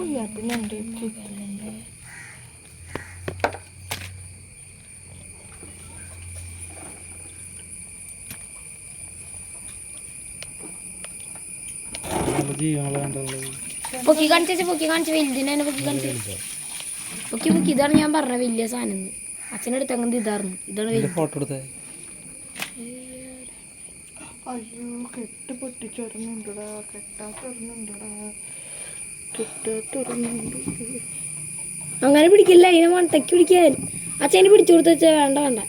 കുയ്യാത്തിനുണ്ട് പൊക്കി കാണിച്ച് വലുതിനെ പൊക്കി കാണിച്ചു പൊക്കി ഇതാണ് ഞാൻ പറഞ്ഞ വലിയ സാധനം അച്ഛനടുത്ത് അങ്ങനെ ഇതായിരുന്നു ഇതാണ് ഫോട്ടോ എടുത്തേ. അയ്യോ കെട്ട് പൊട്ടിച്ചൊരുന്നുണ്ടടാ കെട്ടാത്തൊരുന്നുണ്ടടാ കെട്ടാത്തൊരുന്നുണ്ട്. അങ്ങനെ പിടിക്കില്ല അതിനെ മണ്ടയ്ക്ക് പിടിക്കാൻ അച്ഛനെ പിടിച്ചു കൊടുത്ത വെച്ചാൽ വേണ്ട വേണ്ട.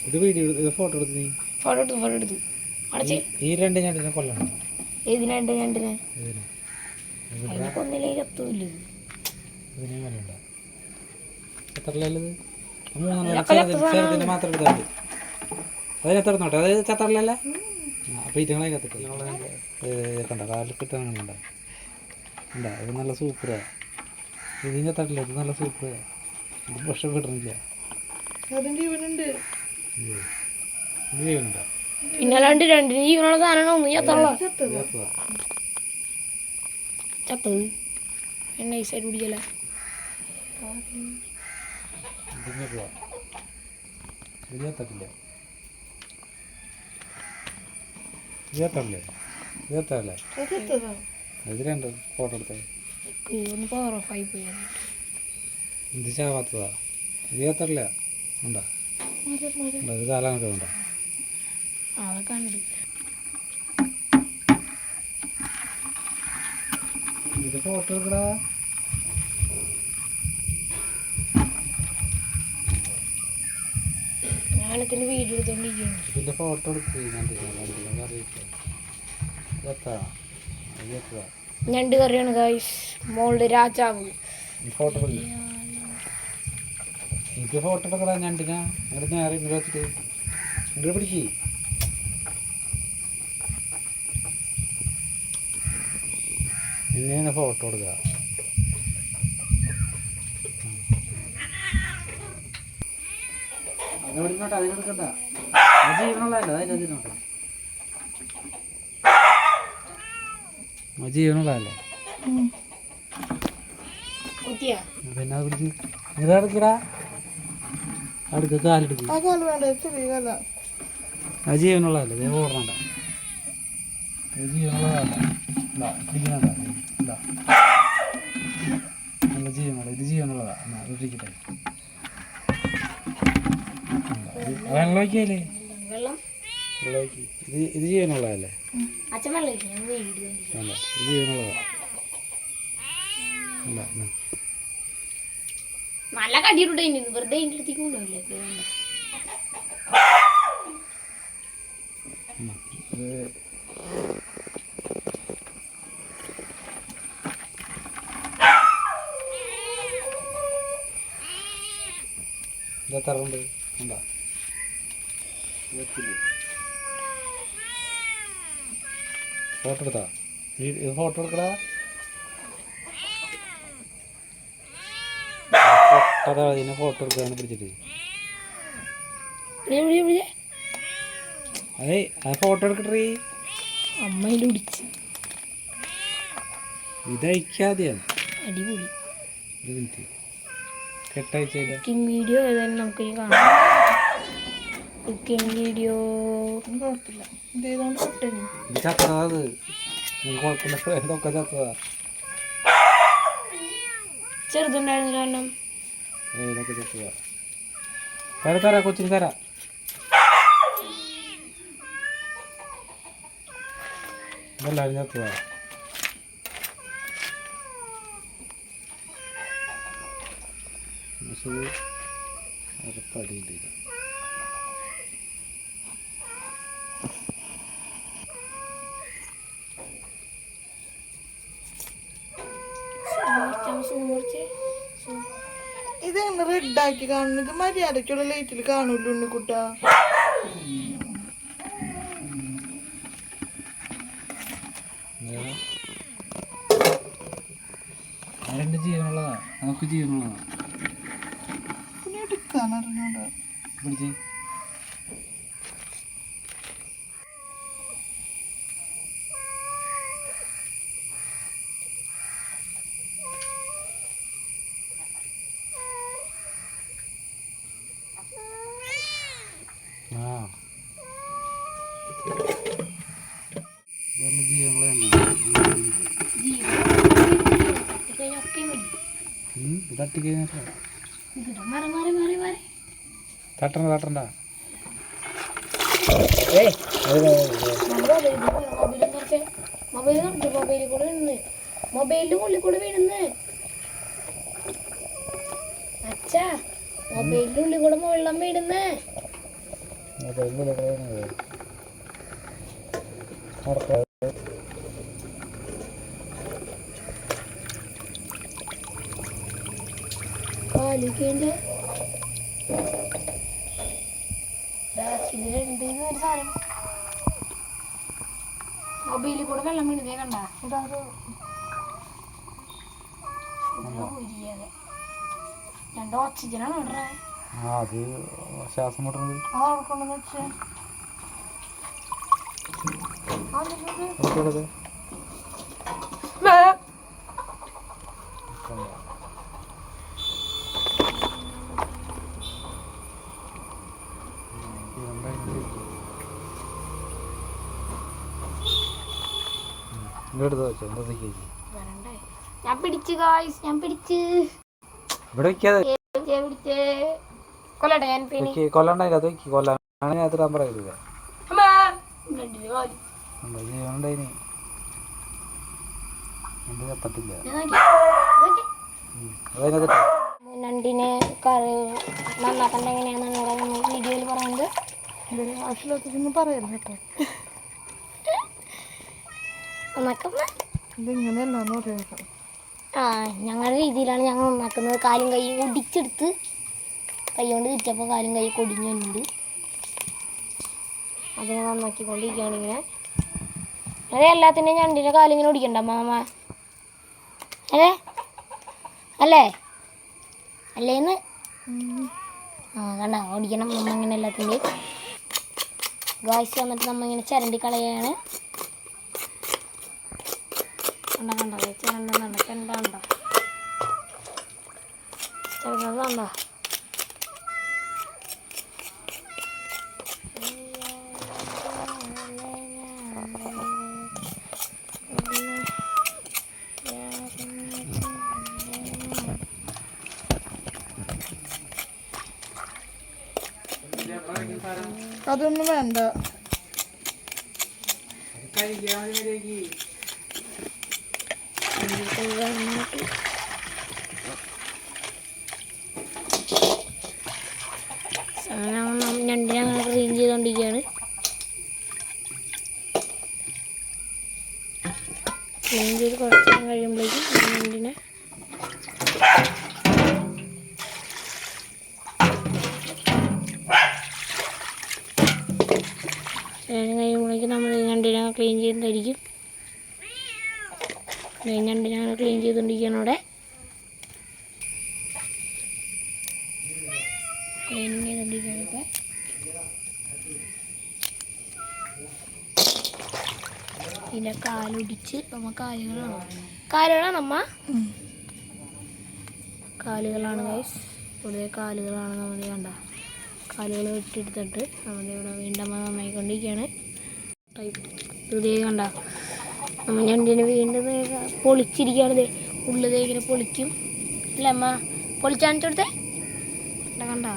ഇത് വീഡിയോ ഫോട്ടോ എടുത്തു നീ ഫോട്ടോ എടുത്തു ഈ രണ്ട് ഞണ്ടിനെ കൊല്ലണം. ഏതിനെ ഞണ്ടിനെ കൊന്നിലേക്ക് എത്തൂല്ല. ഇതിനെ കൊല്ലണ്ട. എത്രല്ലത്? മൂന്നെണ്ണം മാത്രം എടുത്താൽ മതി. അതിനെ തുറന്നോട്ടെ. അത് ചത്തറലല്ലേ? അപ്പോൾ ഇറ്റങ്ങളെ കത്തിട്ട് കണ്ട കാലിൽ കിട്ടാൻ കണ്ട കണ്ട. ഇത് നല്ല സൂപ്പറാണ്. ഇതിന് ചത്തട്ടില്ല. ഇത് നല്ല സൂപ്പറാണ്. ഇത് പക്ഷെ വിടണില്ല. ജീവനുണ്ട്. ജീവനുണ്ടോ? പിന്നെ രണ്ടിന് ജീവനുള്ള സാധനമാണ്. ഒന്നും ചത്തത് നൈസായിട്ട് പിടിക്കല. ഇത് ചത്തട്ടില്ല. ഇരുപത്തല്ലേ ഇത് രണ്ട് ഫോട്ടോ എടുത്തേ. ഒന്ന് പവർ ഓഫ് ആയി പോയി. ഇത് ചാവാത്തതാ. ഇരുപത്തല്ല ഉണ്ടോ? ഇത് കാലാനൊക്കെ ഉണ്ടോ? അതൊക്കെ ഉണ്ട്. ഇത് ഫോട്ടോ എടുക്കടാ. ഞാനത്തിന്റെ വീഡിയോ എടുത്തോണ്ടിരിക്കുന്നു. ഇതിന്റെ ഫോട്ടോ എടുക്കുക. ഞണ്ട് കറിയാണ് ഗൈസ്. മോളുടെ രാജാവ്. ഫോട്ടോ എനിക്ക് ഫോട്ടോ എടുക്കടാ ഞണ്ടിനാ. ഇങ്ങോട്ട് നേരെ ഇങ്ങോട്ട് വെച്ചിട്ട് ഇങ്ങോട്ട് പിടിക്ക്. ഇങ്ങനെ ഫോട്ടോ എടുക്കുക. അതിനോട്ട് അതിനെടുക്കണ്ട. ജീവനുള്ളതല്ല. അതിനോട്ട് ജീവനുള്ളതല്ലേ? പിന്നെ അത് പിടിച്ച് ഇതെടുക്കടാ. അടുക്ക കാലെടുക്കും. അത് ജീവനുള്ളതല്ലേ? ഇത് ഓടണണ്ട. ഇത് ജീവനുള്ളതല്ല. പിടിക്കണണ്ട. നല്ല ജീവനുള്ള. ഇത് ജീവനുള്ളതാ. എന്നാ പിടിക്കട്ടെ. വെള്ളം ഒഴിക്കല്ലേ? ഇത് ജീവനുള്ളതല്ലേ? ഇത് ജീവനുള്ളതാ. നല്ല കടിയിലൂടെ വെറുതെ അതിൻ്റെ അടുത്തേക്ക് കൊണ്ടുപോയില്ലേ? ഇതെത്തറുണ്ട് ഉണ്ടോ? ഫോട്ടോ എടുത്താ? ഇത് ഫോട്ടോ എടുക്കടാ. ഇതിനെ ഫോട്ടോ എടുക്കാന്ന് പിടിച്ചിട്ട് അതേ അത് ഫോട്ടോ എടുക്കട്ടേ. അമ്മയില് പിടിച്ച് ഇതയക്കാതെയാണ്. അടിപൊളി. ഒരു മിനിറ്റ് കെട്ടയച്ചതിന്റെ കുക്കിംഗ് വീഡിയോ ഏതായാലും നമുക്ക് കാണാം. കുക്കിംഗ് വീഡിയോ കുഴപ്പമില്ല. ഇതേതുകൊണ്ട് കിട്ടുന്നു. ഇത് ചത്തതാ. അത് കുഴപ്പമില്ല. ഇതൊക്കെ ചത്തതാ. ചെറുതുണ്ടായിരുന്നു കാരണം ഇതൊക്കെ ചത്തതാ. തരാ കൊച്ചിന് തരാം. ഇതെല്ലാവരും ചത്തതാ. പടിയുണ്ട്. ഇതെങ്ങനെ റെഡാക്കി കാണുന്നത്? മര്യാദക്കുള്ള ലൈറ്റിൽ കാണൂല്ലോ ഉണ്ണിക്കുട്ട. രണ്ട് ജീവനുള്ളതാ. നമുക്ക് ജീവനുള്ളതാ. എടുക്കാൻ അറിഞ്ഞൂടാ. പിടിച്ച് തട്ടണ്ട തട്ടണ്ട. മൊബൈലിന്റെ ഉള്ളിൽ കൂടെ വീഴുന്ന്. അച്ഛാ മൊബൈലിന്റെ ഉള്ളിൽ കൂടെ വെള്ളം വീഴുന്ന്. കാലിക്കേന്റെ ഒരു സാധനം മൊബൈലിൽ കൂടെ വെള്ളം വീണതേ കണ്ട. രണ്ട് ഓക്സിജനാണ് ഇവിടെ. അത് ശ്വാസം മുട്ടുന്നത്. ഞാൻ പിടിച്ചു ഗായ്സ്, ഞാൻ പിടിച്ച് ഇവിടെ വെക്കാതെ കൊല്ലട്ടെ ഞാൻ പിന്നെ കൊല്ലണ്ടായി. അത് വെക്കി കൊല്ലാണ് ഞാൻ എത്ര പറയില്ല. ജീവനുണ്ടായിന് കത്തട്ടില്ല. നണ്ടിനെ കറി നന്നാക്കണ്ട എങ്ങനെയാണെന്നാണ് ഇവിടെ നമ്മൾ വീഡിയോയിൽ പറയുന്നത്. ആവശ്യമില്ലാത്തൊന്നും പറയരുത് കേട്ടോ. ഇതിങ്ങനെയല്ലാന്ന് പറയുന്നത്. ആ ഞങ്ങളുടെ രീതിയിലാണ് ഞങ്ങൾ നന്നാക്കുന്നത്. കാലും കൈയും ഒടിച്ചെടുത്ത് കൈ കൊണ്ട് തിരിച്ചപ്പോൾ കാലും കൈ കൊടിഞ്ഞു വന്നിട്ടുണ്ട്. അതിനെ നന്നാക്കിക്കൊണ്ടിരിക്കുകയാണ് ഇങ്ങനെ. അതെ എല്ലാത്തിൻ്റെയും ഞണ്ടിൻ്റെ കാലിങ്ങനെ ഒടിക്കണ്ട മാമ അല്ലേ അല്ലേ അല്ലേന്ന്. ആ കണ്ട ഓടിക്കണം നമ്മ ഇങ്ങനെ എല്ലാത്തിൻ്റെയും. ഗായ്സ് വന്നിട്ട് നമ്മ ഇങ്ങനെ ചിരണ്ടി കളയാണ്. കണ്ട കണ്ട ചിരണ്ടെന്നുണ്ട് ചെണ്ടണ്ട ചിരണ്ടത് കണ്ടോ. അതൊന്നും വേണ്ട. ഞണ്ടിനെ അങ്ങനെ ക്ലീൻ ചെയ്തുകൊണ്ടിരിക്കുകയാണ്. ക്ലീൻ ചെയ്ത് കുറച്ച് നേരം കഴിയുമ്പോഴേക്കും ഞണ്ടിനെ കഴിയുമ്പോഴേക്കും നമ്മൾ ഞണ്ടിനെ ക്ലീൻ ചെയ്തിട്ടായിരിക്കും. ഞണ്ടിനെ അങ്ങനെ ക്ലീൻ ചെയ്തുകൊണ്ടിരിക്കുകയാണ് അവിടെ. ക്ലീൻ ചെയ്തുകൊണ്ടിരിക്കുകയാണ് ഇപ്പം. ഇതിൻ്റെ കാലൊടിച്ച് നമ്മ കാലുകളാണ് നമ്മ കാലുകളാണ് ഗൈസ്. പൊതുവെ കാലുകളാണ് നമ്മൾ കണ്ട കാലുകൾ വെട്ടിയെടുത്തിട്ട് നമ്മളിവിടെ വീണ്ടും നന്നായിക്കൊണ്ടിരിക്കുകയാണ്. ഇതേ കണ്ട നമ്മൾ ഞണ്ടിനെ വീണ്ടും പൊളിച്ചിരിക്കുകയാണ്. ഉള്ളത് ഇങ്ങനെ പൊളിക്കും അല്ലേ അമ്മ? പൊളിച്ചാണിച്ചു കൊടുത്തേ കണ്ട.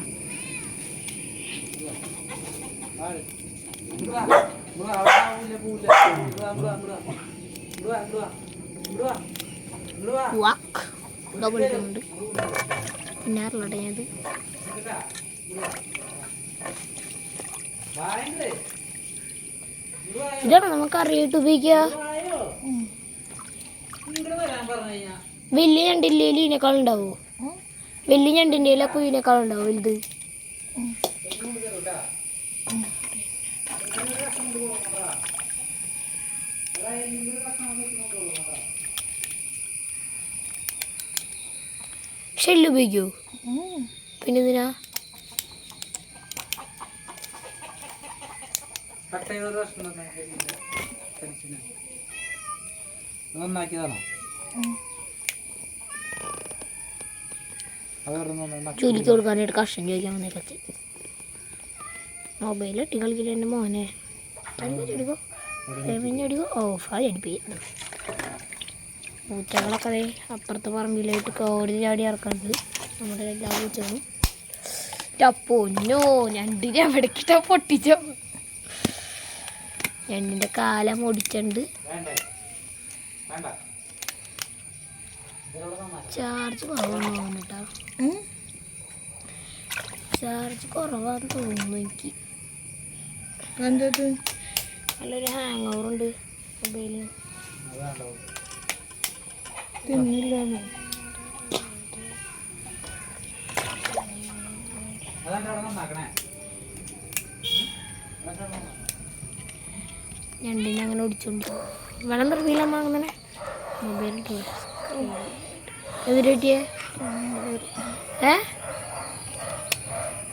പൊളിക്കുന്നുണ്ട് പിന്നാറിലോട്ടെ ഞാനത്. ഇതാണ് നമുക്ക് അറിയിട്ട് ഉപയോഗിക്കുക. വലിയ ഞണ്ടിൻ്റെ ഇതിനേക്കാൾ ഉണ്ടാവുമോ? വലിയ ഞണ്ടിൻ്റെ ഇലൊക്കെ ഇതിനേക്കാൾ ഉണ്ടാവും വലുത്. ഷെല്ല് ഉപയോഗിക്കുമോ? പിന്നെ ഇതിനാ നന്നാക്കിയതാണോ? ജോലിക്ക് കൊടുക്കാനായിട്ട് കഷ്ടം ചോദിക്കാൻ വന്നേ കത്തി മൊബൈൽ ഇട്ടി കളിക്കില്ല എൻ്റെ മോനെ. ചൊടിക്കോ പിന്നെ ഓഫായി അടിപ്പിക്കുന്നു. പൂച്ചകളൊക്കെ അതെ അപ്പുറത്തെ പറമ്പിലായിട്ട് കോടി ചാടി ഇറക്കുന്നത് നമ്മുടെ എല്ലാ പൂച്ചകളും. പൊന്നോ ഞണ്ടിനെ അവിടേക്കിട്ടാ പൊട്ടിച്ചോ. ഞണ്ടിൻ്റെ കാലം ഒടിച്ചുണ്ട്. ചാർജ് കുറവാണ് കേട്ടോ. ചാർജ് കുറവാന്ന് തോന്നുന്നു എനിക്ക്. എന്തത് നല്ലൊരു ഹാങ് ഓവറുണ്ട് മൊബൈലിന്. തിന്നില്ല ഞണ്ടിനെ അങ്ങനെ ഒടിച്ചോണ്ട് വെള്ളം നിർത്തിയില്ല വാങ്ങുന്നേ. മൊബൈൽ എതിര് കിട്ടിയേ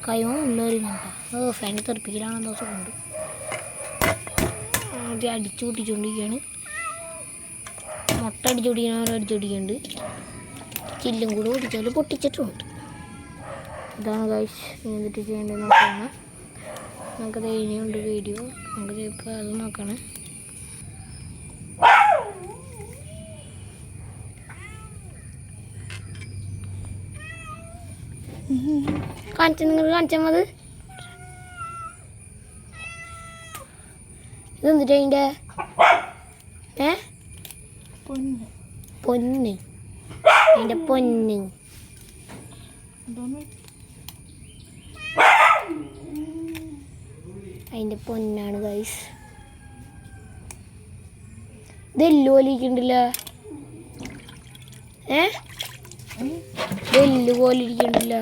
കൈമ ഉള്ളവരുന്നുണ്ടോ. ഫാൻ തെറിപ്പിക്കലാണെന്തോ സുഖമുണ്ട്. ആദ്യം അടിച്ചു പൊട്ടിച്ചുകൊണ്ടിരിക്കുകയാണ്. മുട്ട അടിച്ചു പൊടിക്കുന്നവർ അടിച്ചു പൊടിക്കുന്നുണ്ട്. ചില്ലും കൂടെ പൊട്ടിച്ചാൽ പൊട്ടിച്ചിട്ടുമുണ്ട്. ഇതാണ് ഗൈസ് എന്നിട്ട് ചെയ്യേണ്ടത് നോക്കണം. നമുക്കത് ഇനിയുണ്ട് വീഡിയോ. നമുക്ക് ഇപ്പോൾ അത് നോക്കണം. നിങ്ങൾ കാണിച്ചാൽ മതി. ഇതെന്തിട്ടാ അതിൻ്റെ പൊന്ന് അതിൻ്റെ പൊന്ന് അതിൻ്റെ പൊന്നാണ് ഗൈസ്. ഇതെല്ലു പോലിരിക്കണ്ടില്ല. ഇതെല്ലു പോലിരിക്കണ്ടില്ല.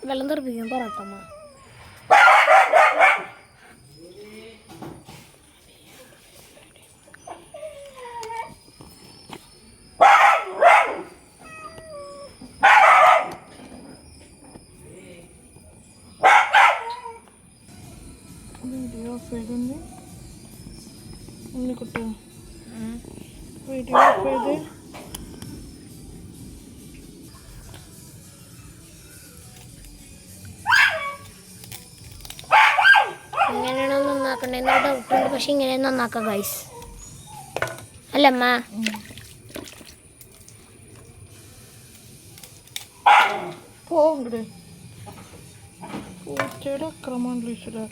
വെള്ളം തെറിപ്പിക്കാൻ പറയട്ടമ്മ. വീഡിയോ ഓഫ് ചെയ്ത് ഉണ്ണിക്കുട്ടോ വീഡിയോ ഓഫ് ചെയ്ത് ഇങ്ങനെയാണോ നന്നാക്കണ്ടെന്ന് ഡൗട്ടുണ്ട്. പക്ഷെ ഇങ്ങനെ നന്നാക്കാം ഗൈസ് അല്ലമ്മ. പോകണ്ടേ പൂച്ചയുടെ അക്രമം ഈശ്വര.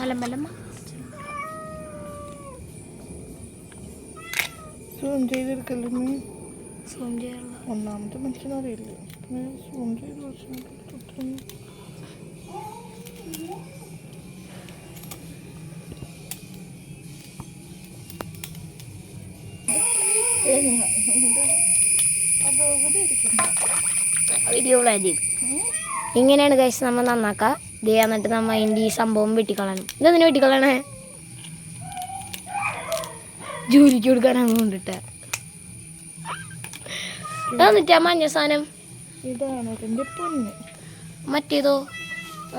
അലമ്പലമ്മ സൂം ചെയ്തെടുക്കല്ലേ. സൂം ചെയ്യാനുള്ള ഒന്നാമത്തെ മനുഷ്യനറിയില്ലേ സൂം ചെയ്ത് വീഡിയോ പ്ലാൻ ചെയ്തു. ഇങ്ങനെയാണ് കഴിച്ച് നമ്മൾ നന്നാക്കാം. ഇത് എന്നിട്ട് നമ്മൾ അതിൻ്റെ ഈ സംഭവം വെട്ടിക്കളയണം. ഇതെന്തിനു വെട്ടിക്കളയണേ? ജോലിക്ക് കൊടുക്കാനാണ് കൊണ്ടിട്ട്. എന്നിട്ടാ മഞ്ഞ സാധനം ഇതാണ് അതിൻ്റെ പൊന്ന്. മറ്റേതോ?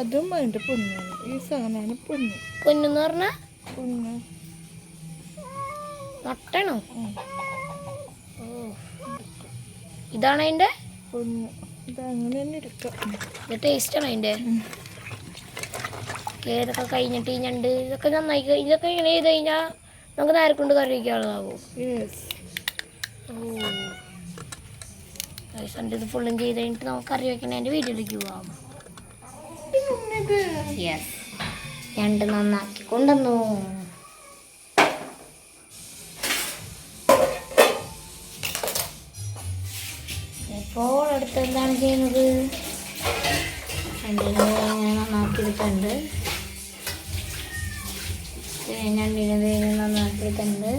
അതും അതിൻ്റെ പൊന്നാണ്. ഈ സാധനമാണ് പൊന്ന്. പൊന്നെന്ന് പറഞ്ഞ പൊന്ന് നട്ടണോ? ഇതാണ് അതിൻ്റെ പൊന്ന്. ഇതങ്ങനെ തന്നെ എടുക്കാം. ഇത് ടേസ്റ്റാണ് അതിൻ്റെ. ഇതൊക്കെ കഴിഞ്ഞിട്ട് ഈ ഞണ്ട് ഇതൊക്കെ നന്നായി ഇതൊക്കെ ഇങ്ങനെ ചെയ്ത് കഴിഞ്ഞാൽ നമുക്ക് നേരെ കൊണ്ട് കറി വയ്ക്കാനുള്ളതാവും. എൻ്റെ ഇത് ഫുള്ളും ചെയ്ത് കഴിഞ്ഞിട്ട് നമുക്ക് കറി വയ്ക്കുന്നതിൻ്റെ വീഡിയോയിലേക്ക് പോവാം. യെസ്, രണ്ട് നന്നാക്കി കൊണ്ടുവന്നു. ഇപ്പോൾ അടുത്ത് എന്താണ് ചെയ്യുന്നത്? രണ്ടിനെ ഇങ്ങനെ നന്നാക്കിയെടുത്തുണ്ട്. രണ്ടിനെ നന്നാക്കിയെടുത്തുണ്ട്.